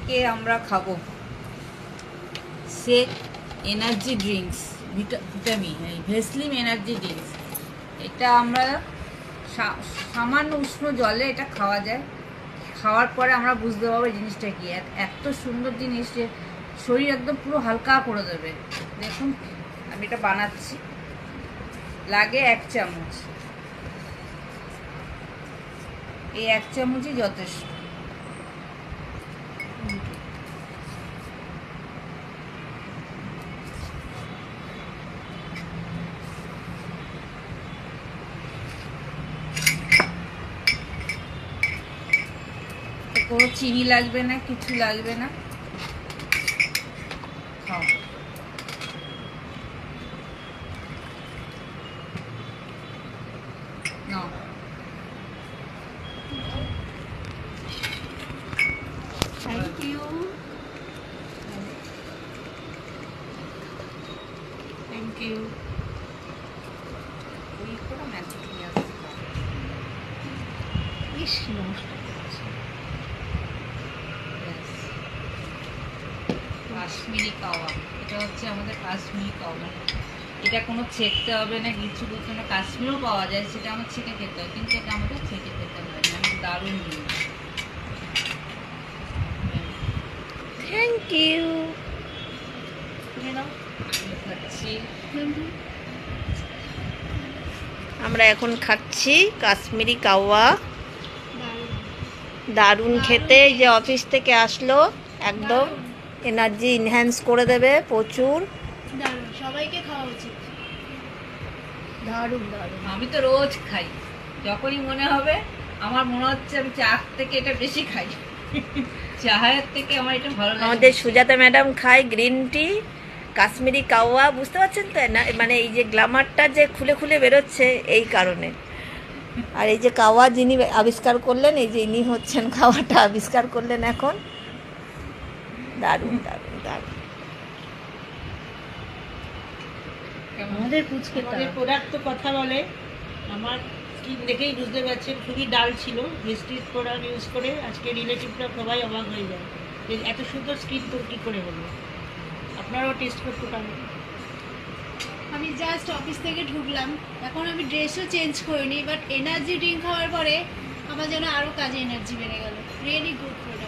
আজকে আমরা খাবো শেক এনার্জি ড্রিঙ্কস, ভিটামিন ভেসলিম এনার্জি ড্রিঙ্কস। এটা আমরা সামান্য উষ্ণ জলে এটা খাওয়া যায়। খাওয়ার পরে আমরা বুঝতে পারবো জিনিসটা কি। এত সুন্দর জিনিস যে শরীর একদম পুরো হালকা করে দেবে। দেখুন আমি এটা বানাচ্ছি। লাগে 1 চামচ, এই 1 চামচই যথেষ্ট। কোনো চিনি লাগবে না, কিছু লাগবে না। খাও। নাও। Thank you. Thank you. ওই করে ম্যাজিক নিয়ে আসতে হবে। ইস নষ্ট করছে। কাশ্মীরি কাওয়া, এটা হচ্ছে আমাদের কাশ্মীরি কাওয়া। এটা কোনো ছেঁকতে হবে না, কিছু করতে না। কাশ্মীরও পাওয়া যায়, সেটা আমার ছেঁকে খেতে হয়, কিন্তু এটা আমাদের ছেঁকে খেতে হয় না। দারুণ জিনিস। Thank you. তুমি নাও, আমি খাচ্ছি। আমরা এখন খাচ্ছি কাশ্মীরি কাওয়া। দারুণ খেতে। এই যে অফিস থেকে আসলো, একদম এনার্জি ইনহ্যান্স করে দেবে প্রচুর। দারুণ, সবাইকে খাওয়া উচিত। দারুণ দারুণ। আমি তো রোজ খাই, যখনই মনে হবে আমার মনে হচ্ছে আমি চা থেকে এটা বেশি খাই। চায়ের থেকে আমার এটা ভালো লাগে। আমাদের সুজাতা ম্যাডাম খায় গ্রিন টি, কাশ্মীরি কাওয়া। বুঝতে পারছেন তো না, মানে এই যে গ্লামারটা যে খুলে খুলে বেরোচ্ছে এই কারণে। আর এই যে কাওয়া যিনি আবিষ্কার করলেন, এই যে ইনি হচ্ছেন খাওয়াটা আবিষ্কার করলেন এখন। দারুণ দারুণ দারুণ। আমাদের পুচকে আমাদের প্রোডাক্ট তো কথা বলে। আমার স্কিন দেখেই বুঝতে পারছেন খুবই ডাল ছিল। ভিস্টিজ প্রোডাক্ট ইউজ করে আজকে রিলেটিভরা সবাই অবাক হয়ে যায় যে এত সুন্দর স্কিন তোর কী করে হলো। আপনারাও টেস্ট করতে পারেন। আমি জাস্ট অফিস থেকে ঢুকলাম, এখন আমি ড্রেসও চেঞ্জ করিনি, বাট এনার্জি ড্রিঙ্ক খাওয়ার পরে আমার যেন আরও কাজে এনার্জি বেড়ে গেল। Really good product.